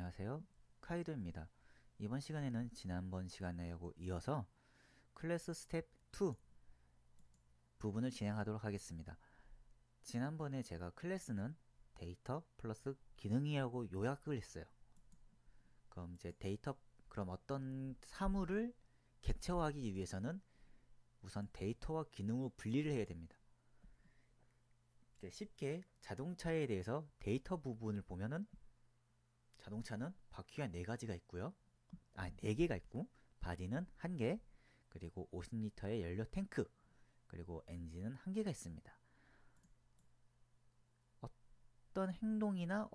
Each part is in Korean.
안녕하세요. 카이도입니다. 이번 시간에는 지난번 시간에 이어서 클래스 스텝 2 부분을 진행하도록 하겠습니다. 지난번에 제가 클래스는 데이터 플러스 기능이라고 요약을 했어요. 그럼 이제 그럼 어떤 사물을 객체화하기 위해서는 우선 데이터와 기능으로 분리를 해야 됩니다. 쉽게 자동차에 대해서 데이터 부분을 보면은 자동차는 바퀴가 4가지가 있고요. 4개가 있고 바디는 1개, 그리고 50리터의 연료 탱크, 그리고 엔진은 1개가 있습니다. 어떤 행동이나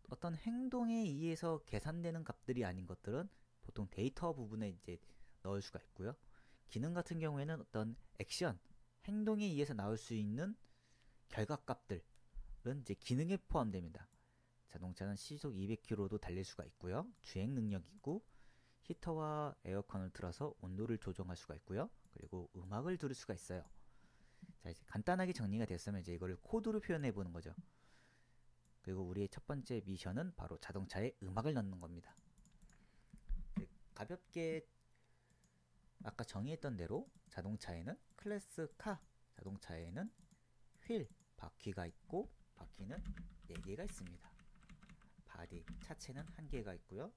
어떤 행동에 의해서 계산되는 값들이 아닌 것들은 보통 데이터 부분에 이제 넣을 수가 있고요. 기능 같은 경우에는 어떤 액션, 행동에 의해서 나올 수 있는 결과값들은 이제 기능에 포함됩니다. 자동차는 시속 200km도 달릴 수가 있고요. 주행 능력이 있고 히터와 에어컨을 틀어서 온도를 조정할 수가 있고요. 그리고 음악을 들을 수가 있어요. 자, 이제 간단하게 정리가 됐으면 이제 이거를 코드로 표현해 보는 거죠. 그리고 우리의 첫 번째 미션은 바로 자동차에 음악을 넣는 겁니다. 가볍게 아까 정의했던 대로 자동차에는 클래스 카 자동차에는 휠, 바퀴가 있고 바퀴는 4개가 있습니다. 바디, 차체는 1개가 있고요.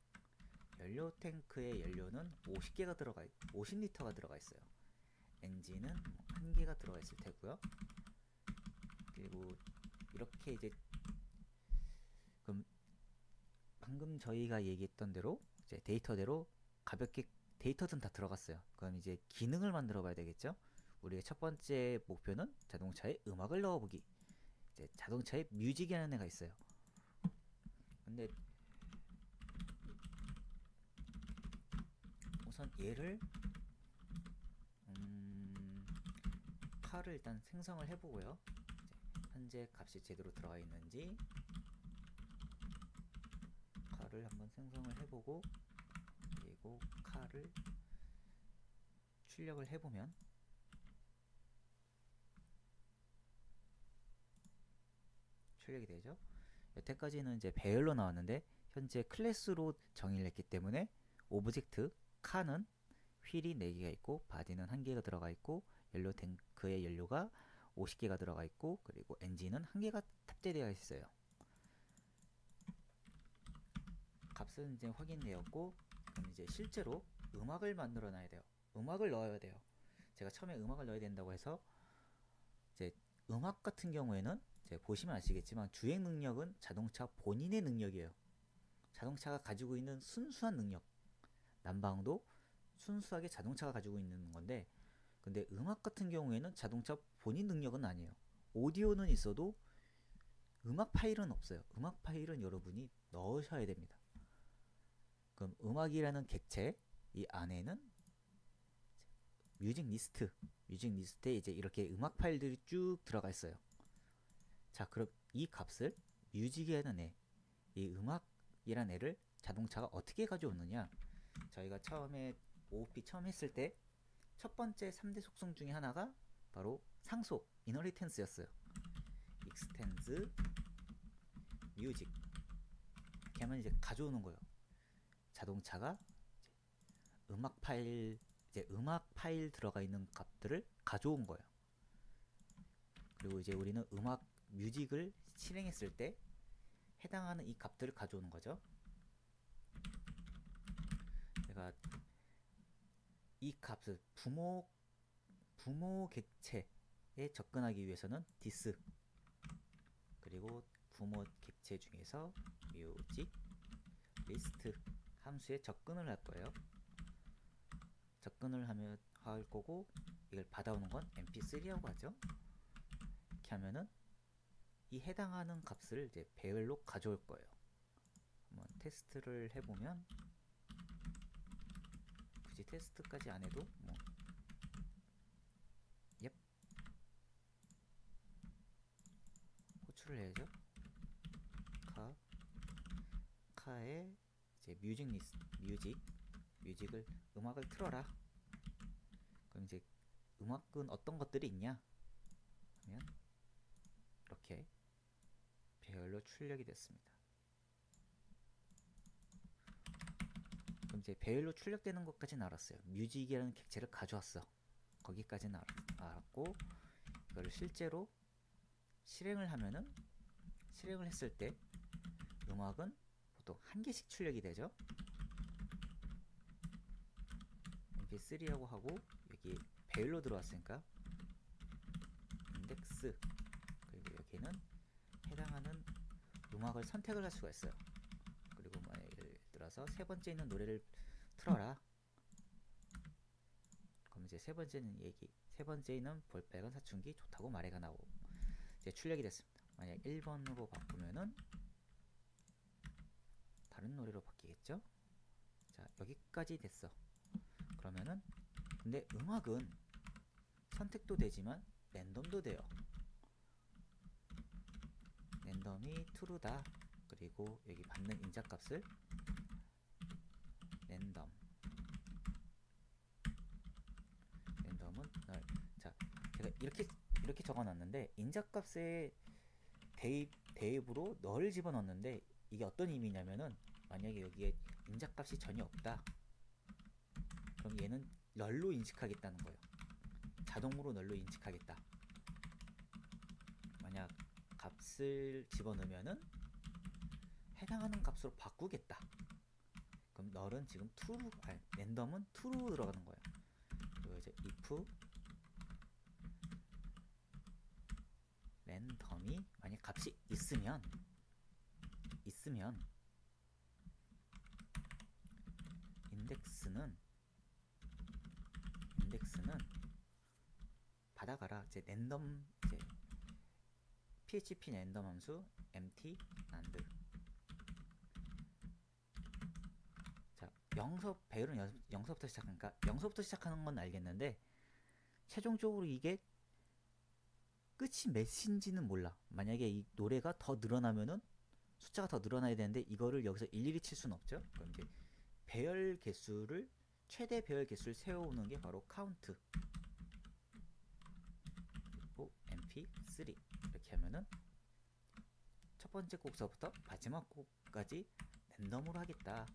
연료 탱크의 연료는 50리터가 들어가 있어요. 엔진은 1개가 들어가 있을 테고요. 그리고 이렇게 이제 그럼 방금 저희가 얘기했던 대로 이제 데이터대로 가볍게 데이터는 다 들어갔어요. 그럼 이제 기능을 만들어 봐야 되겠죠? 우리의 첫 번째 목표는 자동차에 음악을 넣어보기. 이제 자동차에 뮤직이라는 애가 있어요. 근데 우선 얘를 칼을 일단 생성을 해보고요. 현재 값이 제대로 들어가 있는지 칼을 한번 생성을 해보고, 그리고 칼을 출력을 해보면 출력이 되죠. 여태까지는 이제 배열로 나왔는데 현재 클래스로 정의를 했기 때문에 오브젝트 카는 휠이 4개가 있고 바디는 1개가 들어가 있고 연료 탱크의 연료가 50개가 들어가 있고 그리고 엔진은 1개가 탑재되어 있어요. 값은 이제 확인되었고, 그럼 이제 실제로 음악을 만들어 놔야 돼요. 음악을 넣어야 돼요. 제가 처음에 음악을 넣어야 된다고 해서 이제 음악 같은 경우에는 이제 보시면 아시겠지만 주행 능력은 자동차 본인의 능력이에요. 자동차가 가지고 있는 순수한 능력, 난방도 순수하게 자동차가 가지고 있는 건데, 근데 음악 같은 경우에는 자동차 본인 능력은 아니에요. 오디오는 있어도 음악 파일은 없어요. 음악 파일은 여러분이 넣으셔야 됩니다. 그럼 음악이라는 객체 이 안에는 뮤직 리스트에 이제 이렇게 음악 파일들이 쭉 들어가 있어요. 자, 그럼 이 값을 뮤직이라는 이 음악이라는 애를 자동차가 어떻게 가져오느냐? 저희가 처음에 OOP 처음 했을 때 첫 번째 3대 속성 중에 하나가 바로 상속, 이너리텐스였어요. 익스텐즈 뮤직 이렇게 하면 이제 가져오는 거예요. 자동차가 음악 파일 들어가 있는 값들을 가져온 거예요. 그리고 이제 우리는 음악 뮤직을 실행했을 때 해당하는 이 값들을 가져오는 거죠. 제가 이 값을 부모 객체에 접근하기 위해서는 디스, 그리고 부모 객체 중에서 뮤직 리스트 함수에 접근을 할 거예요. 접근을 하면 할 거고, 이걸 받아오는 건 mp3라고 하죠. 이렇게 하면은 이 해당하는 값을 이제 배열로 가져올 거예요. 한번 테스트를 해보면, 굳이 테스트까지 안 해도 호출을 해야죠. 카에 이제 뮤직을 음악을 틀어라. 그럼 이제 음악은 어떤 것들이 있냐 하면 이렇게 배열로 출력이 됐습니다. 이제 배열로 출력되는 것까지는 알았어요. 뮤직이라는 객체를 가져왔어. 거기까지는 알았고, 이거를 실제로 실행을 했을 때 음악은 보통 한 개씩 출력이 되죠. mp3라고 하고, 여기 배열로 들어왔으니까 인덱스, 그리고 여기는 해당하는 음악을 선택을 할 수가 있어요. 그리고 만약 예를 들어서 세 번째 있는 노래를 틀어라. 그럼 이제 세 번째는 볼빨간 사춘기 좋다고 말해가 나오고 이제 출력이 됐습니다. 만약 1번으로 바꾸면은 다른 노래로 바뀌겠죠? 자, 여기까지 됐어. 그러면은 근데 음악은 선택도 되지만 랜덤도 돼요. 랜덤이 true다. 그리고 여기 받는 인자값을 랜덤은 널. 자, 제가 이렇게 적어놨는데 인자값에 대입으로 널을 집어넣었는데 이게 어떤 의미냐면은 만약에 여기에 인자값이 전혀 없다. 그럼 얘는 널로 인식하겠다는 거예요. 자동으로 널로 인식하겠다. 만약 값을 집어넣으면은 해당하는 값으로 바꾸겠다. 그럼 널은 지금 랜덤은 true로 들어가는 거예요. 그리고 이제 if 랜덤이 만약 값이 있으면 인덱스는 받아가라. 이제 랜덤 이제 php 랜덤 함수 empty and. 자, 배열은 0서부터 시작하니까 0서부터 시작하는 건 알겠는데 최종적으로 이게 끝이 몇인지는 몰라. 만약에 이 노래가 더 늘어나면은 숫자가 더 늘어나야 되는데 이거를 여기서 일일이 칠 수는 없죠. 그럼 이제 최대 배열 개수를 세워오는 게 바로 count 그리고 mp3 이렇게 하면은 첫 번째 곡서부터 마지막 곡까지 랜덤으로 하겠다.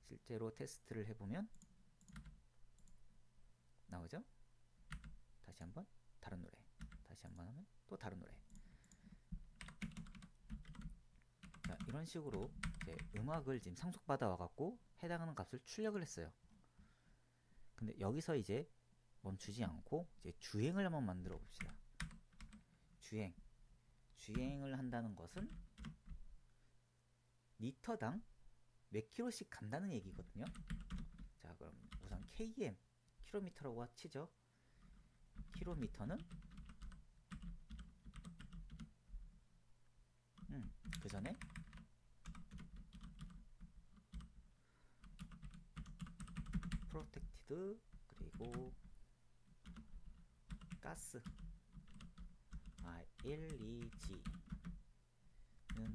실제로 테스트를 해보면 나오죠. 다시 한번 다른 노래, 다시 한번 하면 또 다른 노래. 자, 이런 식으로 이제 음악을 지금 상속받아 와갖고 해당하는 값을 출력을 했어요. 근데 여기서 이제 멈추지 않고 이제 주행을 한번 만들어 봅시다. 주행을 한다는 것은 리터당 몇 킬로씩 간다는 얘기거든요. 자, 그럼 우선 km 킬로미터라고 치죠. 킬로미터는 그 전에 프로텍티드 그리고 가스 LEG는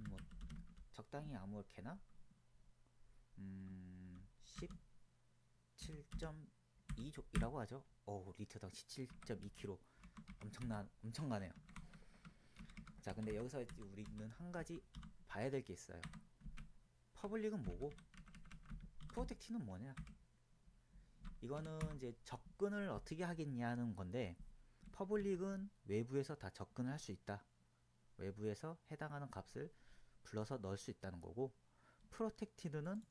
뭐 적당히 아무렇게나 17.2족이라고 하죠. 리터당 17.2kg 엄청나네요. 자, 근데 여기서 우리는 한 가지 봐야 될 게 있어요. 퍼블릭은 뭐고 프로텍티는 뭐냐. 이거는 이제 접근을 어떻게 하겠냐는 건데 퍼블릭은 외부에서 다 접근을 할 수 있다. 외부에서 해당하는 값을 불러서 넣을 수 있다는 거고, 프로텍티드는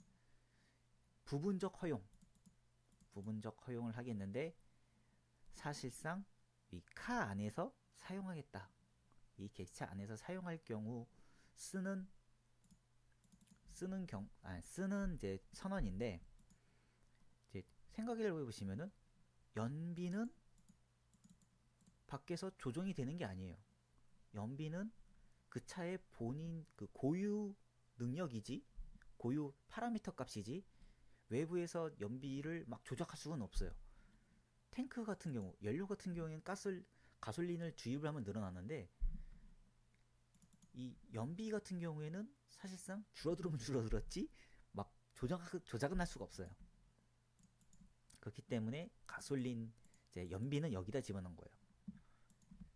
부분적 허용을 하겠는데 사실상 이 카 안에서 사용하겠다. 이 객체 안에서 사용할 경우 쓰는 이제 선언인데, 이제 생각을 해보시면은 연비는 밖에서 조정이 되는 게 아니에요. 연비는 그 차의 본인 그 고유 능력이지, 고유 파라미터 값이지 외부에서 연비를 막 조작할 수는 없어요. 탱크 같은 경우, 연료 같은 경우에는 가솔린을 주입을 하면 늘어나는데 이 연비 같은 경우에는 사실상 줄어들으면 줄어들었지 막 조작은 할 수가 없어요. 그렇기 때문에 가솔린 이제 연비는 여기다 집어넣은 거예요.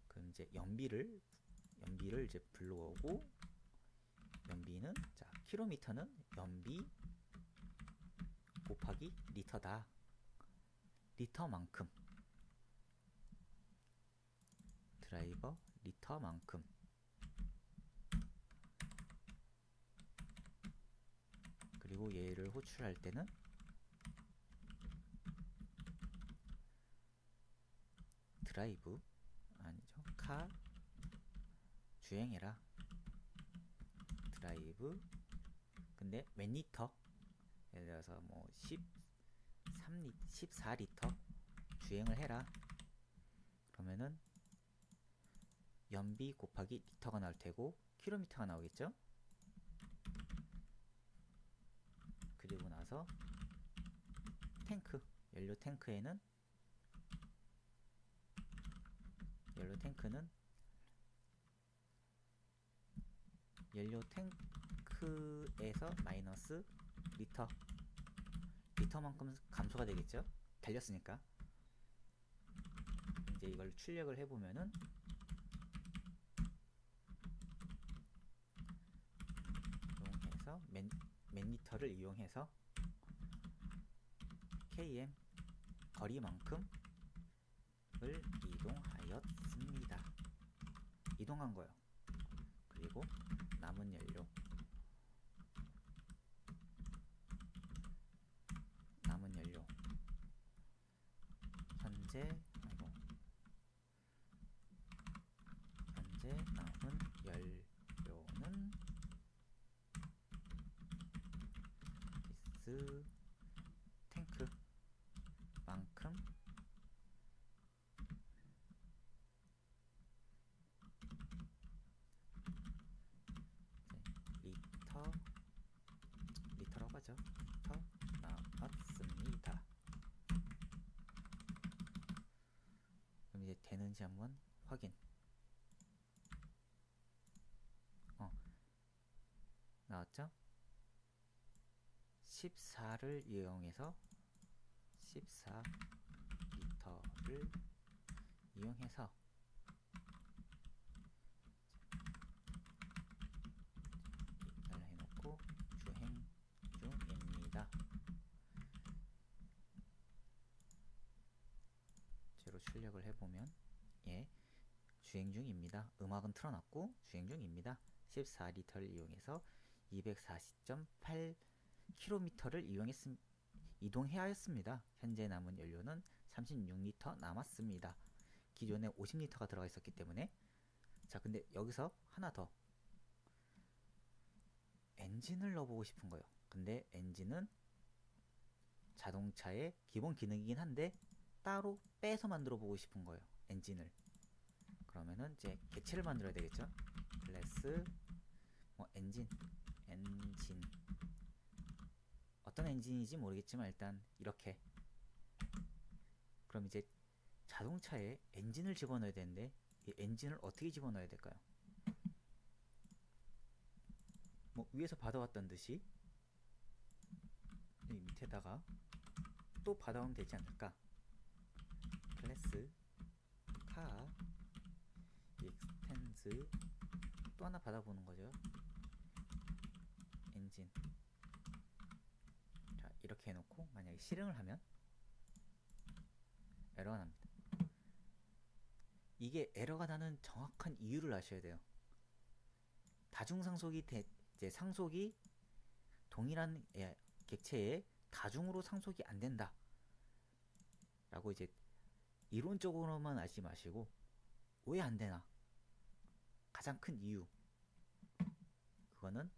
그럼 이제 연비를 이제 불러오고, 연비는 자 킬로미터는 연비 곱하기 리터다. 리터만큼, 드라이버 리터만큼. 그리고 얘를 호출할 때는 드라이브 아니죠, 카 주행해라. 드라이브, 근데 몇 리터? 예를 들어서 뭐 14리터 주행을 해라. 그러면은 연비 곱하기 리터가 나올 테고 킬로미터가 나오겠죠? 그리고 나서 탱크, 연료 탱크는 연료 탱크에서 마이너스 리터만큼 감소가 되겠죠? 달렸으니까. 이제 이걸 출력을 해보면은 이용해서 몇 리터를 이용해서 km 거리만큼을 이동하였습니다. 이동한 거예요. 그리고 남은 연료 현재 남은 연료는 디스 탱크만큼 리터라고 하죠. 리터 나왔습니다. 그럼 이제 되는지 한번 확인. 나왔죠? 14를 이용해서 14리터를 이용해서 이걸 해놓고 주행 중입니다. 제로 출력을 해보면 주행 중입니다. 음악은 틀어놨고 주행 중입니다. 14리터를 이용해서 240.8km를 이동해야 했습니다. 현재 남은 연료는 36리터 남았습니다. 기존에 50리터가 들어가 있었기 때문에. 자, 근데 여기서 하나 더, 엔진을 넣어보고 싶은 거예요. 근데 엔진은 자동차의 기본 기능이긴 한데 따로 빼서 만들어 보고 싶은 거예요, 엔진을. 그러면은 이제 객체를 만들어야 되겠죠. 클래스 엔진 어떤 엔진인지 모르겠지만 일단 이렇게. 그럼 이제 자동차에 엔진을 집어넣어야 되는데 이 엔진을 어떻게 집어넣어야 될까요? 위에서 받아왔던 듯이 이 밑에다가 또 받아오면 되지 않을까? 클래스 카 익스텐즈 또 하나 받아보는 거죠. 엔진. 자, 이렇게 해놓고 만약에 실행을 하면 에러가 납니다. 이게 에러가 나는 정확한 이유를 아셔야 돼요. 다중상속이 이제 상속이 동일한 객체에 다중으로 상속이 안 된다 라고 이제 이론적으로만 알지 마시고 왜 안 되나, 가장 큰 이유, 그거는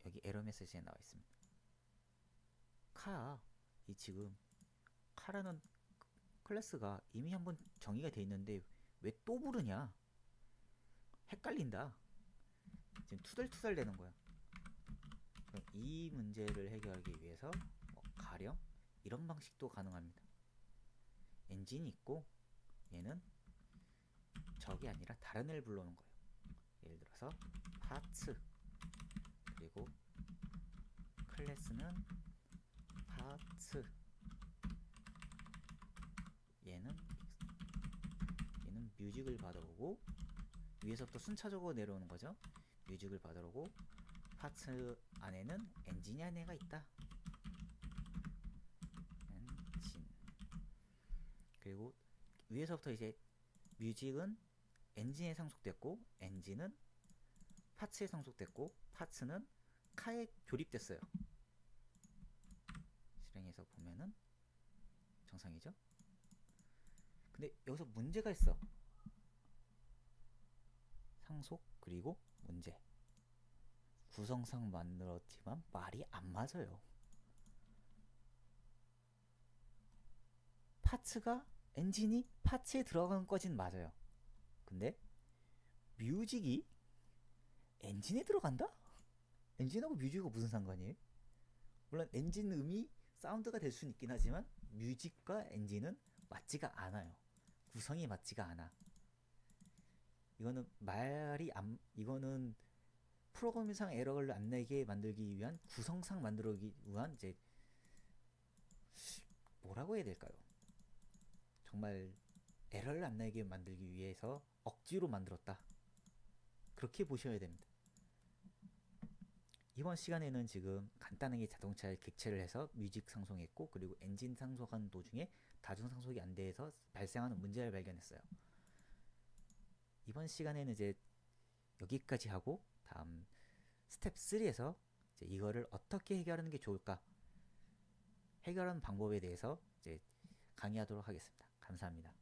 여기 에러 메시지에 나와 있습니다. 지금 카라는 클래스가 이미 한번 정의가 돼 있는데 왜 또 부르냐, 헷갈린다, 지금 투덜투덜 되는 거야. 그럼 이 문제를 해결하기 위해서 가령 이런 방식도 가능합니다. 엔진이 있고 얘는 적이 아니라 다른 애를 불러오는 거예요. 예를 들어서 파츠, 그리고 클래스는 파츠, 얘는 뮤직을 받아오고 위에서부터 순차적으로 내려오는 거죠. 뮤직을 받으려고 파츠 안에는 엔진이 안에가 있다. 엔진. 그리고 위에서부터 이제 뮤직은 엔진에 상속됐고, 엔진은 파츠에 상속됐고, 파츠는 카에 조립됐어요. 실행해서 보면은 정상이죠. 근데 여기서 문제가 있어. 상속 그리고 문제. 구성상 만들었지만 말이 안 맞아요. 파츠가 엔진이 파츠에 들어간 거진 맞아요. 근데 뮤직이 엔진에 들어간다? 엔진하고 뮤직하고 무슨 상관이에요? 물론 엔진 음이 사운드가 될 수는 있긴 하지만 뮤직과 엔진은 맞지가 않아요. 구성이 맞지가 않아. 이거는 프로그램상 에러를 안 내게 만들기 위한 구성상 만들기 위한 이제 뭐라고 해야 될까요? 정말 에러를 안 내게 만들기 위해서 억지로 만들었다. 그렇게 보셔야 됩니다. 이번 시간에는 지금 간단하게 자동차를 객체를 해서 뮤직 상속했고, 그리고 엔진 상속하는 도중에 다중 상속이 안 돼서 발생하는 문제를 발견했어요. 이번 시간에는 이제 여기까지 하고 다음 스텝 3에서 이제 이거를 어떻게 해결하는 게 좋을까, 해결하는 방법에 대해서 이제 강의하도록 하겠습니다. 감사합니다.